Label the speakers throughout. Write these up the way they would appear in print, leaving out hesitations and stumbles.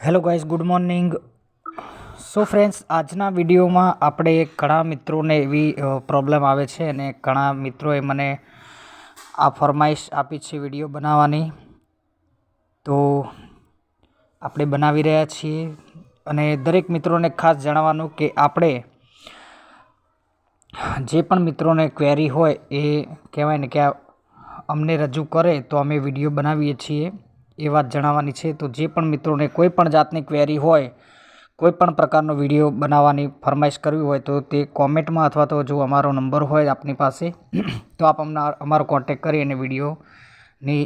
Speaker 1: Hello guys, good morning. So friends, આજના વિડીયોમાં આપણે ઘણા મિત્રોને એવી પ્રોબ્લેમ આવે છે અને ઘણા મિત્રોએ મને આ ફરમાઈશ આપી છે વિડીયો બનાવવાની. તો આપણે બનાવી રહ્યા છીએ અને દરેક મિત્રોને ખાસ જણાવવાનું કે આપણે જે પણ મિત્રોને ક્વેરી હોય એ કહેવાય ને કે અમને રજૂ કરે તો અમે વિડીયો બનાવીએ છીએ એ વાત જણાવવાની છે. તો જે પણ મિત્રોને કોઈ પણ જાતની ક્વેરી હોય, કોઈ પણ પ્રકારનો વિડીયો બનાવવાની ફરમાઈશ કરવી હોય તો તે કોમેન્ટમાં અથવા તો જો અમારો નંબર હોય આપની પાસે તો આપ અમારો કોન્ટેક્ટ કરી અને વિડીયોની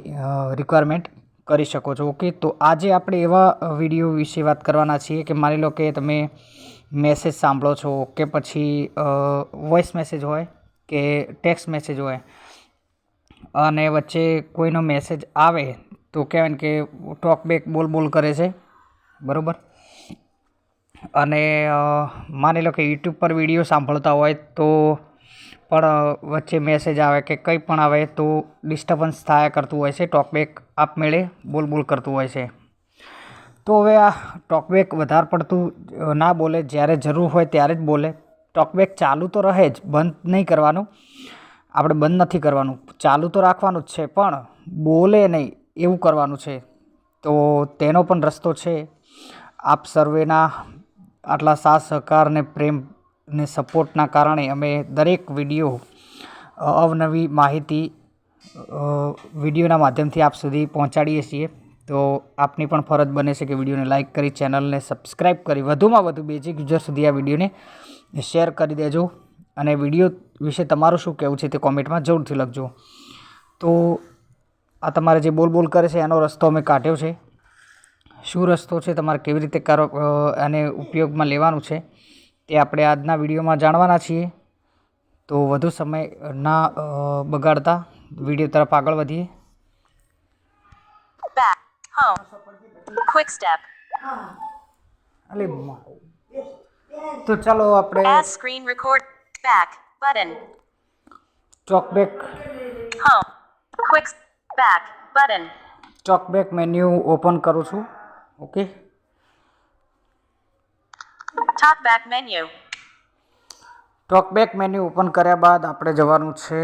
Speaker 1: રિક્વાયરમેન્ટ કરી શકો છો. ઓકે, તો આજે આપણે એવા વિડીયો વિશે વાત કરવાના છીએ કે માની લો કે તમે મેસેજ સાંભળો છો કે પછી વોઇસ મેસેજ હોય કે ટેક્સ્ટ મેસેજ હોય અને વચ્ચે કોઈનો મેસેજ આવે તો કહેવાય ને કે ટોકબેક બોલ કરે છે, બરાબર. અને માની લો કે યુટ્યુબ પર વિડીયો સાંભળતા હોય તો પણ વચ્ચે મેસેજ આવે કે કંઈ પણ આવે તો ડિસ્ટર્બન્સ થયા કરતું હોય છે, ટોકબેક આપમેળે બોલ કરતું હોય છે. તો હવે આ ટોકબેક વધારે પડતું ના બોલે, જ્યારે જરૂર હોય ત્યારે જ બોલે. ટોકબેક ચાલુ તો રહે જ, બંધ નહીં કરવાનું, આપણે બંધ નથી કરવાનું, ચાલુ તો રાખવાનું જ છે, પણ બોલે નહીં એવું કરવાનું છે. તો તેનો પણ રસ્તો છે. આપ સર્વેના આટલા સાથ સહકાર અને પ્રેમ ને સપોર્ટના કારણે અમે દરેક વિડીયો અવનવી માહિતી વિડીયોના માધ્યમથી આપ સુધી પહોંચાડીએ છીએ. તો આપની પણ ફરજ બને છે કે વિડીયોને લાઇક કરી, ચેનલને સબસ્ક્રાઈબ કરી, વધુમાં વધુ બેઝિક યુઝર સુધી આ વિડીયોને શેર કરી દેજો અને વિડીયો વિશે તમારું શું કહેવું છે તે કોમેન્ટમાં જરૂરથી લખજો. તો આ તમારે જે બોલ કરે છે એનો રસ્તો અમે કાઢ્યો છે. શું રસ્તો છે, તમારે કેવી રીતે આને ઉપયોગમાં લેવાનું છે તે આપણે આજના વિડીયોમાં જાણવાના છીએ. તો વધુ સમય ના બગાડતા વિડીયો તરફ આગળ વધીએ.
Speaker 2: Back, home, quick step,
Speaker 1: તો ચાલો આપણે
Speaker 2: add screen record, back, button,
Speaker 1: talkback
Speaker 2: home, back, button,
Speaker 1: talkback menu open કરું છું. Okay,
Speaker 2: talkback menu,
Speaker 1: talkback menu open કર્યા બાદ આપણે જવાનું છે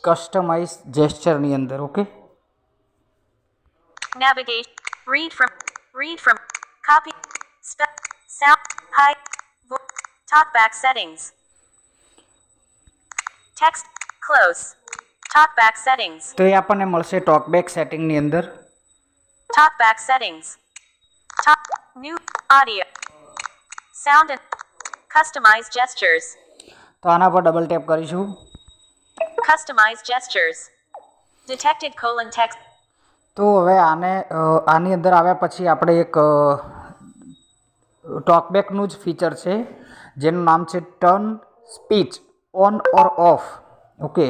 Speaker 1: કસ્ટમાઇઝ જેસ્ચરની અંદર. Okay,
Speaker 2: navigate, read from, copy, sound, height, talkback settings, text, close, talkback settings,
Speaker 1: તો એ આપણને મળશે ટોકબેક સેટિંગની અંદર.
Speaker 2: talkback settings, new, audio, sound and customize gestures,
Speaker 1: તો આના પર ડબલ ટેપ કરીશું.
Speaker 2: customize gestures, detected text,
Speaker 1: તો હવે આની અંદર આવ્યા પછી આપણે એક ટોકબેકનું જ ફીચર છે જેનું નામ છે turn speech on or of. Okay,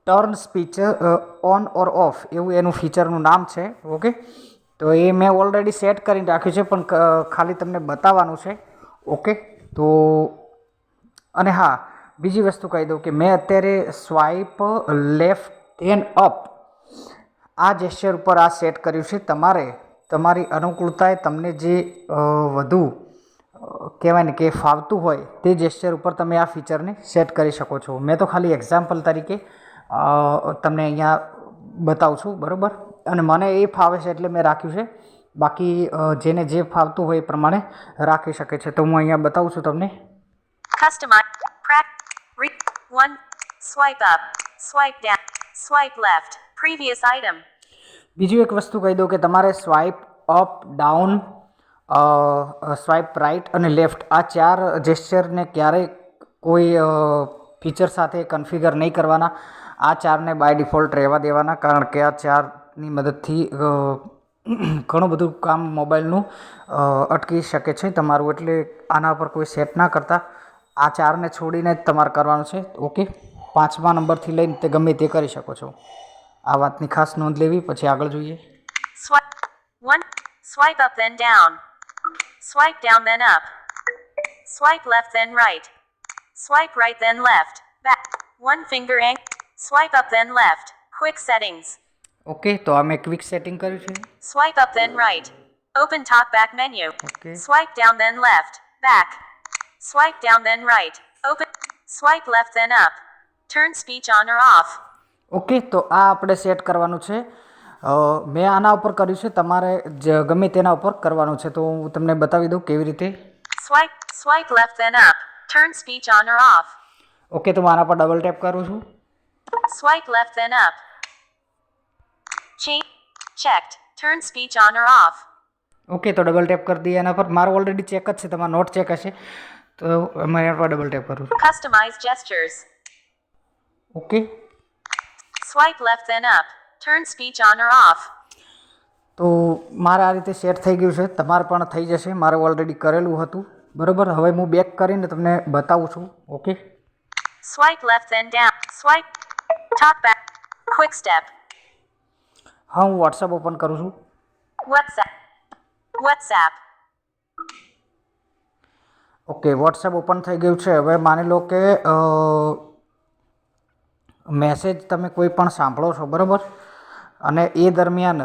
Speaker 1: turn speech on or of એવું એનું ફીચરનું નામ છે. ઓકે, તો એ મેં ઓલરેડી સેટ કરીને રાખ્યું છે પણ ખાલી તમને બતાવવાનું છે. ઓકે, તો અને હા, બીજી વસ્તુ કહી દઉં કે મેં અત્યારે સ્વાઇપ લેફ્ટ એન્ડ અપ આ જેસ્ચર ઉપર આ સેટ કર્યું છે. તમારે તમારી અનુકૂળતાએ તમને જે વધુ કહેવાય ને કે ફાવતું હોય તે જેસ્ચર ઉપર તમે આ ફીચરને સેટ કરી શકો છો. મેં તો ખાલી એક્ઝામ્પલ તરીકે તમને અહીંયા બતાવું છું, બરાબર. અને મને એ ફાવે છે એટલે મેં રાખ્યું છે, બાકી જેને જે ફાવતું હોય એ પ્રમાણે રાખી શકે છે. તો હું અહીંયા બતાવું છું તમને.
Speaker 2: customize, one, swipe up, swipe down, swipe left, previous item,
Speaker 1: બીજું એક વસ્તુ કહી દઉં કે તમારે swipe up, down, swipe right અને લેફ્ટ આ ચાર જેસ્ચરને ક્યારેય કોઈ ફીચર સાથે કન્ફિગર નહીં કરવાના. આ ચારને બાય ડિફોલ્ટ રહેવા દેવાના, કારણ કે આ ચારની મદદથી ઘણું બધું કામ મોબાઈલનું અટકી શકે છે તમારું. એટલે આના પર કોઈ સેટ ના કરતા આ ચારને છોડીને જ તમારે કરવાનું છે. ઓકે, 5મા નંબરથી લઈને તે ગમે તે કરી શકો છો. આ વાતની ખાસ નોંધ લેવી. પછી આગળ જોઈએ.
Speaker 2: swipe up then down, swipe down then up, swipe left then right, swipe right then left, back, one finger swipe up then left, quick settings,
Speaker 1: okay, તો આ મેં ક્વિક સેટિંગ કર્યું છે.
Speaker 2: swipe up then right, Open talkback menu.
Speaker 1: Okay
Speaker 2: Swipe down then left. Back. Swipe down then right. Open. Swipe left then up. Turn speech on or off.
Speaker 1: Okay તો આ આપણે set કરવાનું છે. મેં આના ઉપર કર્યું છે, તમારે ગમે તેના ઉપર કરવાનું છે, તો હું તમને બતાવી દઉં કેવી રીતે.
Speaker 2: Swipe left then up. Turn speech on or off.
Speaker 1: Okay તો હું આના પર ડબલ ટેપ કરું છું.
Speaker 2: Swipe left then up. Checked. Turn speech on or off.
Speaker 1: Okay તો ડબલ ટેપ કરી દઈએ એના પર. મારો ઓલરેડી ચેક જ છે, તમારે નોટ ચેક હશે તો એમાં એના પર ડબલ ટેપ કરું છું.
Speaker 2: Customize gestures.
Speaker 1: Okay
Speaker 2: Swipe left then up. Turn speech on or off.
Speaker 1: તો મારે આ રીતે સેટ થઈ ગયું છે, તમારે પણ થઈ જશે. મારે ઓલરેડી કરેલું હતું, બરાબર. હવે હું બેક કરીને તમને બતાવું છું. Okay
Speaker 2: Swipe left then down. Swipe. Talk back. Quick step.
Speaker 1: હા હું વોટ્સઅપ ઓપન કરું છું.
Speaker 2: WhatsApp.
Speaker 1: ઓકે વોટ્સએપ ઓપન થઈ ગયું છે. હવે માની લો કે મેસેજ તમે કોઈ પણ સાંભળો છો, બરાબર, અને એ દરમિયાન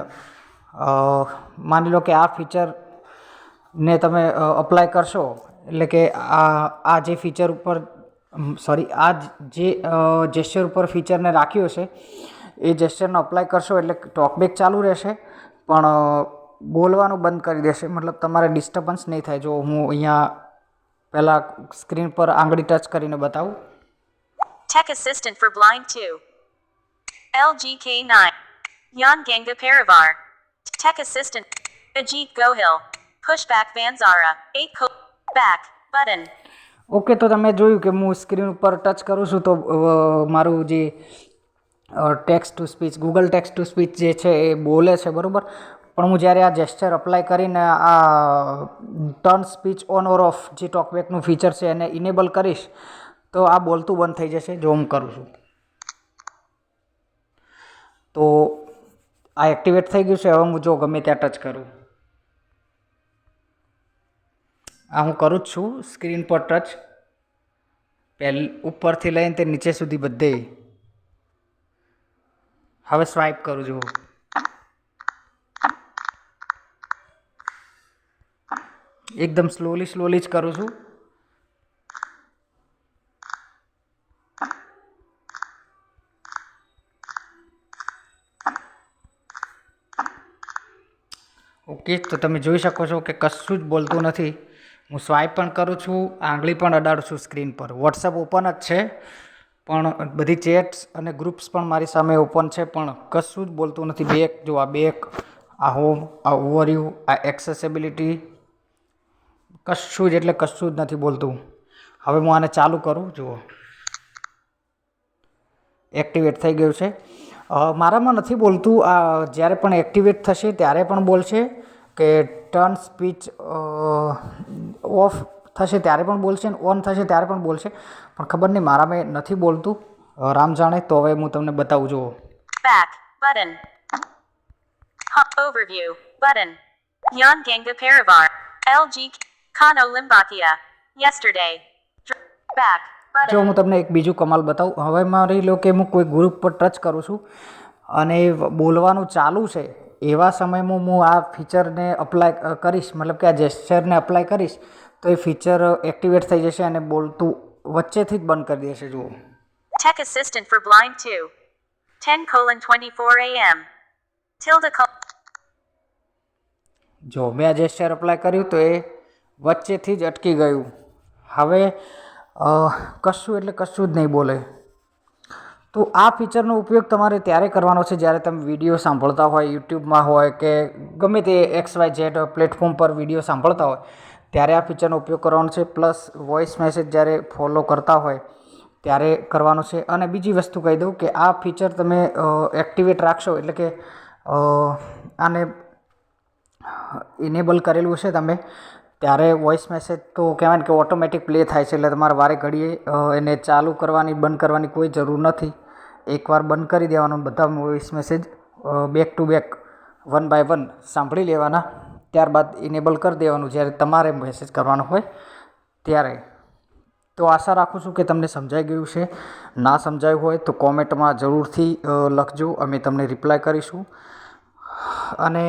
Speaker 1: માની લો કે આ ફીચરને તમે અપ્લાય કરશો, એટલે કે આ જે ફીચર ઉપર આ જે જેસ્ચર ઉપર ફીચરને રાખ્યું છે એ જેસ્ચરને અપ્લાય કરશો એટલે ટોકબેક ચાલુ રહેશે, પણ બોલવાનું બંધ કરી દેશે. મતલબ તમારે ડિસ્ટર્બન્સ નહીં થાય. જો હું અહીંયા પહેલાં સ્ક્રીન પર આંગળી ટચ કરીને બતાવું.
Speaker 2: Tech Assistant for Blind 2. LG K9. Jan Ganga Parivar. Tech Assistant. Ajit Gohil. Pushback Vanzara. 8 back button.
Speaker 1: Okay તો તમે જોયું કે હું સ્ક્રીન ઉપર ટચ કરું છું તો મારું જે text to speech, Google text to speech જે છે એ બોલે છે, બરાબર. પણ હું જ્યારે આ જેસ્ચર અપ્લાય કરીને આ turn speech on or of જે ટોકબેકનું ફીચર છે એને ઇનેબલ કરીશ તો આ બોલતું બંધ થઈ જશે. જો હું કરું છું તો આ એક્ટિવેટ થઈ ગયું છે. હવે હું જો ગમે ત્યાં ટચ કરું, આ હું કરું જ છું સ્ક્રીન પર ટચ, ઉપરથી લઈને તે નીચે સુધી બધે. હવે સ્વાઇપ કરું છું, એકદમ સ્લોલી જ કરું છું. ઓકે તો તમે જોઈ શકો છો કે કશું જ બોલતું નથી. હું સ્વાઇપ પણ કરું છું, આંગળી પણ અડાડું છું સ્ક્રીન પર. વોટ્સઅપ ઓપન જ છે, પણ બધી ચેટ્સ અને ગ્રુપ્સ પણ મારી સામે ઓપન છે, પણ કશું જ બોલતું નથી. બેક જો, આ બેક, આ હોમ, આ ઓવરવ્યૂ, આ એક્સેસિબિલિટી, કશું જ એટલે કશું જ નથી બોલતું. હવે હું આને ચાલુ કરું. જુઓ એક્ટિવેટ થઈ ગયું છે. મારામાં નથી બોલતું. આ જ્યારે પણ એક્ટિવેટ થશે ત્યારે પણ બોલશે, કે ટર્ન સ્પીચ ઓફ થશે ત્યારે પણ બોલશે, ને ઓન થશે ત્યારે પણ બોલશે, પણ ખબર નહીં મારામાં નથી બોલતું. રામ જાણે. તો હવે હું તમને બતાવું. જુઓ
Speaker 2: Back button. Overview button. Jan Ganga Parivar. LG Kano Limbakia. Yesterday. Back button.
Speaker 1: જો હું તમને એક બીજું કમાલ બતાવું. હવે મારી લો કે હું કોઈ ગ્રુપ પર ટચ કરું છું અને બોલવાનું ચાલુ છે, એવા સમયમાં હું આ ફીચરને અપ્લાય કરીશ, મતલબ કે આ જેસ્ચરને અપ્લાય કરીશ તો એ ફીચર એક્ટિવેટ થઈ જશે અને બોલતું વચ્ચેથી જ બંધ કરી દેશે. જુઓ
Speaker 2: Tech Assistant for Blind 2. 10:24 a.m.
Speaker 1: જો મેં આ જેસ્ચર અપ્લાય કર્યું તો એ વચ્ચેથી જ અટકી ગયું. હવે કશું એટલે કશું જ નહીં બોલે. તો આ ફીચરનો ઉપયોગ તમારે ત્યારે કરવાનો છે જ્યારે તમે વિડીયો સાંભળતા હોય, યુટ્યુબમાં હોય કે ગમે તે XYZ પ્લેટફોર્મ પર વિડીયો સાંભળતા હોય ત્યારે આ ફીચરનો ઉપયોગ કરવાનો છે. પ્લસ વોઇસ મેસેજ જ્યારે ફોલો કરતા હોય ત્યારે કરવાનો છે. અને બીજી વસ્તુ કહી દઉં કે આ ફીચર તમે એક્ટિવેટ રાખશો, એટલે કે આને ઇનેબલ કરેલું છે તમે, ત્યારે વોઇસ મેસેજ તો કહેવાય ને કે ઓટોમેટિક પ્લે થાય છે. એટલે તમારે વારે ઘડીએ એને ચાલુ કરવાની, બંધ કરવાની કોઈ જરૂર નથી. એકવાર બંધ કરી દેવાનું, બધા voice message back to back 1 by 1 સાંભળી લેવાના, ત્યારબાદ ઇનેબલ કરી દેવાનું જ્યારે તમારે મેસેજ કરવાનો હોય ત્યારે. તો આશા રાખું છું કે તમને સમજાઈ ગયું છે. ના સમજાયું હોય તો કોમેન્ટમાં જરૂરથી લખજો, અમે તમને રિપ્લાય કરીશું. અને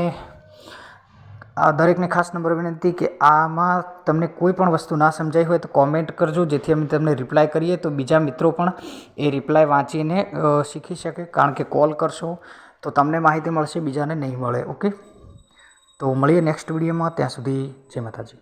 Speaker 1: આ દરેકને ખાસ નંબર વિનંતી કે આમાં તમને કોઈ પણ વસ્તુ ના સમજાઈ હોય તો કોમેન્ટ કરજો, જેથી અમે તમને રિપ્લાય કરીએ તો બીજા મિત્રો પણ એ રિપ્લાય વાંચીને શીખી શકે. કારણ કે કોલ કરશો તો તમને માહિતી મળશે, બીજાને નહીં મળે. ઓકે, તો મળીએ નેક્સ્ટ વિડીયોમાં. ત્યાં સુધી જય માતાજી.